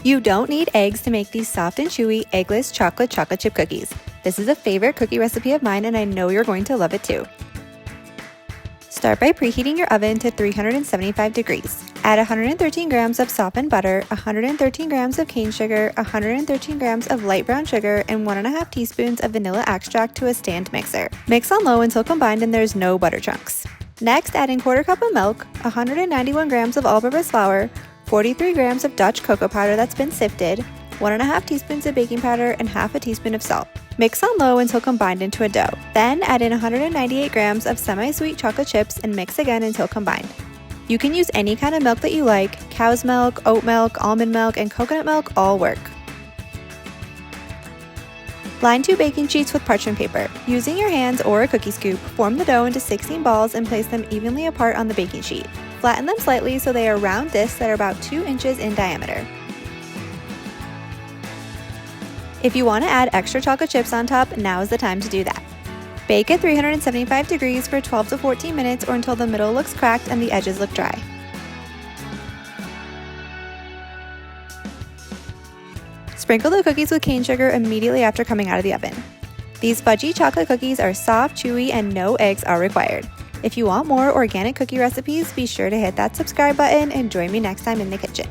You don't need eggs to make these soft and chewy, eggless chocolate chip cookies. This is a favorite cookie recipe of mine and I know you're going to love it too. Start by preheating your oven to 375 degrees. Add 113 grams of softened butter, 113 grams of cane sugar, 113 grams of light brown sugar, and 1.5 teaspoons of vanilla extract to a stand mixer. Mix on low until combined and there's no butter chunks. Next, add in 1/4 cup of milk, 191 grams of all-purpose flour, 43 grams of Dutch cocoa powder that's been sifted, 1.5 teaspoons of baking powder, and 1/2 teaspoon of salt. Mix on low until combined into a dough. Then add in 198 grams of semi-sweet chocolate chips and mix again until combined. You can use any kind of milk that you like. Cow's milk, oat milk, almond milk, and coconut milk all work. Line 2 baking sheets with parchment paper. Using your hands or a cookie scoop, form the dough into 16 balls and place them evenly apart on the baking sheet. Flatten them slightly so they are round discs that are about 2 inches in diameter. If you want to add extra chocolate chips on top, now is the time to do that. Bake at 375 degrees for 12 to 14 minutes or until the middle looks cracked and the edges look dry. Sprinkle the cookies with cane sugar immediately after coming out of the oven. These fudgy chocolate cookies are soft, chewy, and no eggs are required. If you want more organic cookie recipes, be sure to hit that subscribe button and join me next time in the kitchen.